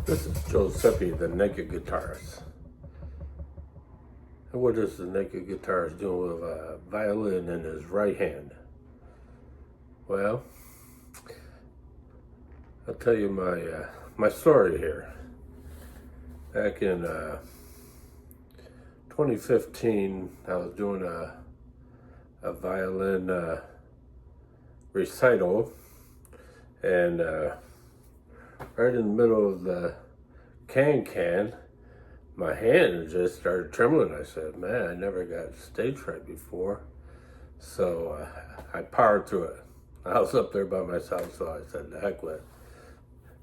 This is Giuseppe, the naked guitarist. And what is the naked guitarist doing with a violin in his right hand? Well, I'll tell you my story here. Back in 2015, I was doing a violin recital, and right in the middle of the can, my hand just started trembling. I said, man, I never got stage fright before. So I powered through it. I was up there by myself, so I said, the heck with it.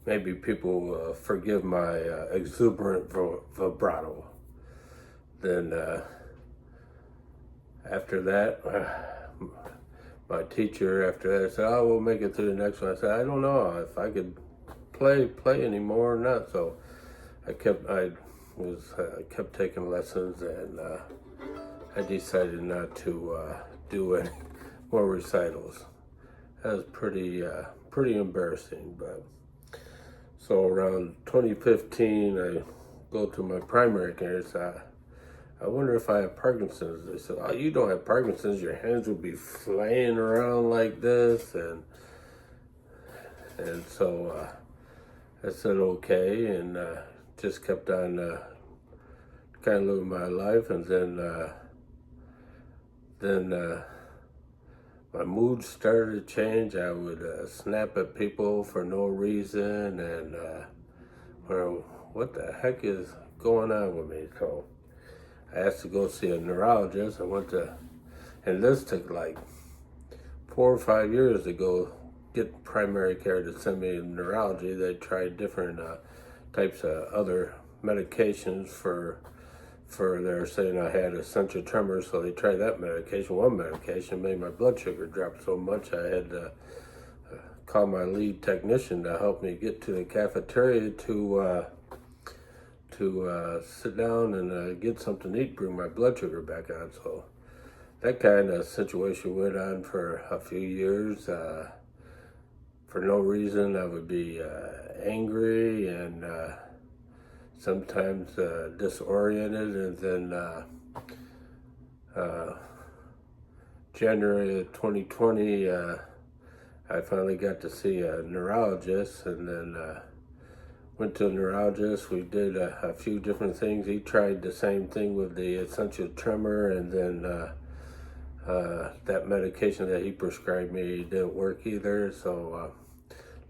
Maybe people will forgive my exuberant vibrato. Then after that, my teacher after that said, oh, we'll make it through the next one. I said, I don't know if I could play anymore or not. So I kept taking lessons, and I decided not to do any more recitals. That was pretty embarrassing. But so around 2015, I go to my primary care and say, I wonder if I have Parkinson's. They said, oh, you don't have Parkinson's. Your hands would be flying around like this, and so I said okay, and just kept on kind of living my life. And then my mood started to change. I would snap at people for no reason, and what the heck is going on with me? So I asked to go see a neurologist. I went to, and this took like 4 or 5 years to go get primary care to send me to neurology. They tried different types of other medications for they're saying I had essential tremors, so they tried that medication. One medication made my blood sugar drop so much I had to call my lead technician to help me get to the cafeteria to sit down and get something to eat, bring my blood sugar back on. So that kind of situation went on for a few years. For no reason, I would be angry and sometimes disoriented. And then January of 2020, I finally got to see a neurologist, and then went to a neurologist. We did a few different things. He tried the same thing with the essential tremor, and then that medication that he prescribed me didn't work either. So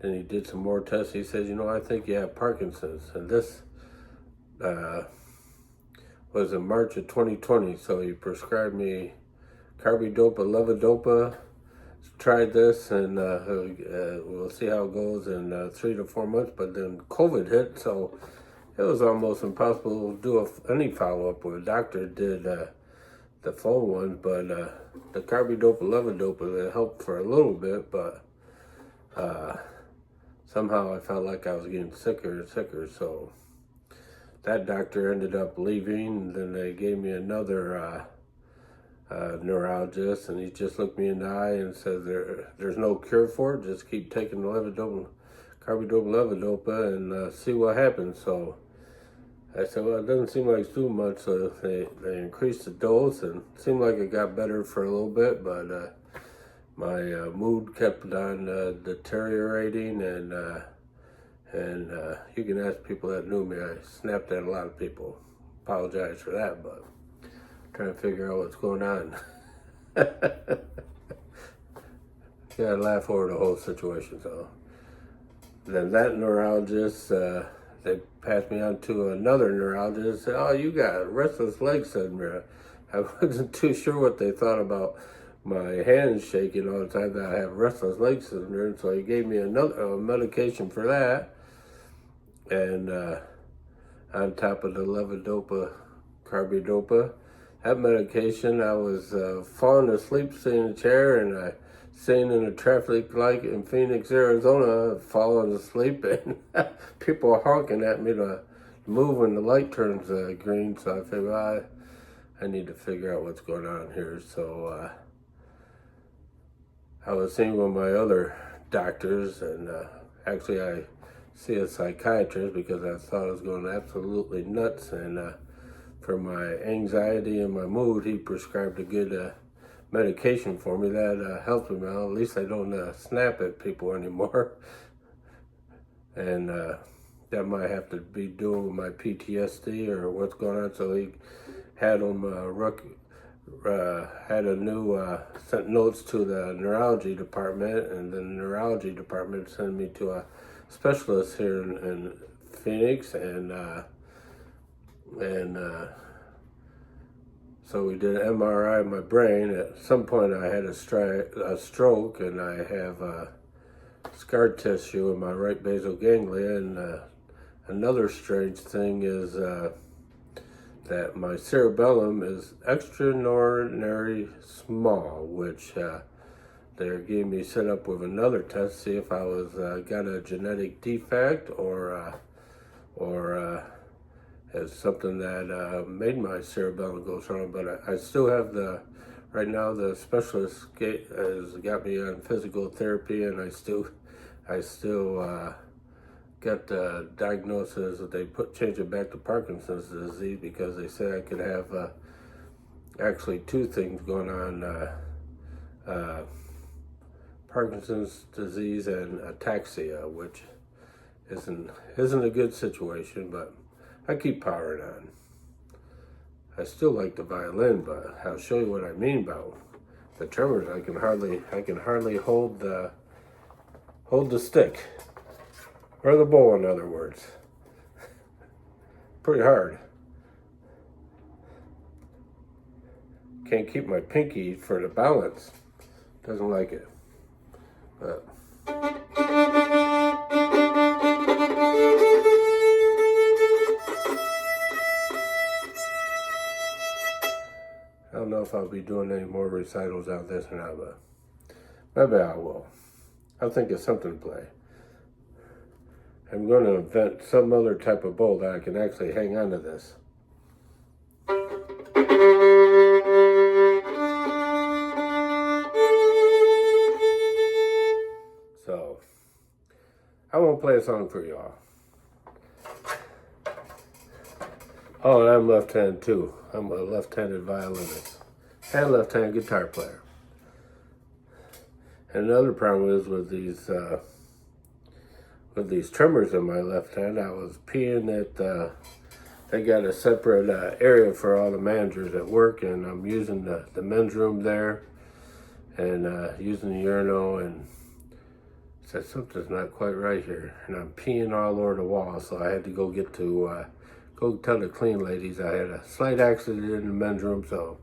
then he did some more tests. He says, I think you have Parkinson's. And this was in March of 2020. So he prescribed me carbidopa, levodopa. Tried this, and we'll see how it goes in 3 to 4 months. But then COVID hit, so it was almost impossible to do any follow-up with. The doctor did the phone ones, but the carbidopa, levodopa, that helped for a little bit, but somehow I felt like I was getting sicker and sicker. So that doctor ended up leaving, and then they gave me another neurologist, and he just looked me in the eye and said, there's no cure for it. Just keep taking the levodopa, carbidopa, levodopa, and see what happens. So I said, well, it doesn't seem like it's too much. So they increased the dose, and it seemed like it got better for a little bit, but my mood kept on deteriorating, and you can ask people that knew me. I snapped at a lot of people. Apologize for that, but trying to figure out what's going on. Gotta laugh over the whole situation. So then that neurologist, they passed me on to another neurologist. Said, oh, you got restless leg syndrome. I wasn't too sure what they thought about my hands shaking all the time, that I have restless leg syndrome. So he gave me another medication for that, and on top of the levodopa, carbidopa, that medication, I was falling asleep sitting in a chair, and I sitting in a traffic light in Phoenix, Arizona, falling asleep, and people are honking at me to move when the light turns green. So I figured, well, I need to figure out what's going on here. So I was seeing one of my other doctors, and actually I see a psychiatrist because I thought I was going absolutely nuts. And for my anxiety and my mood, he prescribed a good medication for me that helps me out. At least I don't snap at people anymore. And that might have to be doing with my PTSD or what's going on. So he had him sent notes to the neurology department, and the neurology department sent me to a specialist here in Phoenix, and so we did an MRI of my brain. At some point I had a stroke, and I have scar tissue in my right basal ganglia, and another strange thing is that my cerebellum is extraordinary small, which they gave me set up with another test, see if I was got a genetic defect or as something that made my cerebellum go wrong. But I still have right now the specialist has got me on physical therapy, and I still got the diagnosis that they changed it back to Parkinson's disease, because they said I could have actually two things going on, Parkinson's disease and ataxia, which isn't a good situation, but I keep powering on. I still like the violin, but I'll show you what I mean about the tremors. I can hardly hold the stick. Or the bowl, in other words. Pretty hard. Can't keep my pinky for the balance. Doesn't like it. But I don't know if I'll be doing any more recitals on this or not, but maybe I will. I'll think of something to play. I'm going to invent some other type of bowl that I can actually hang on to this. So, I won't play a song for y'all. Oh, and I'm left-handed too. I'm a left-handed violinist and left-handed guitar player. And another problem is with these tremors in my left hand, I was peeing at, they got a separate area for all the managers at work, and I'm using the men's room there, and using the urinal, and said something's not quite right here, and I'm peeing all over the wall, so I had to go go tell the clean ladies I had a slight accident in the men's room, so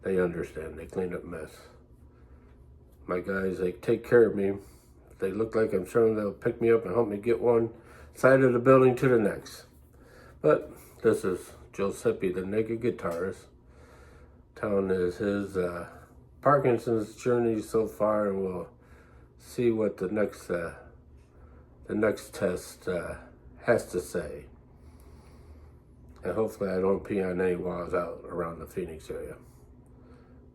they understand. They cleaned up mess. My guys, they take care of me. If they look like I'm struggling, they'll pick me up and help me get one side of the building to the next. But this is Giuseppe, the naked guitarist, telling us his Parkinson's journey so far, and we'll see what the next test has to say. And hopefully I don't pee on any walls out around the Phoenix area.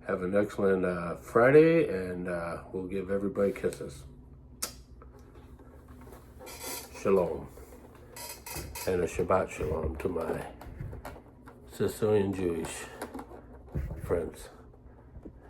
Have an excellent Friday, and we'll give everybody kisses. Shalom. And a Shabbat Shalom to my Sicilian Jewish friends.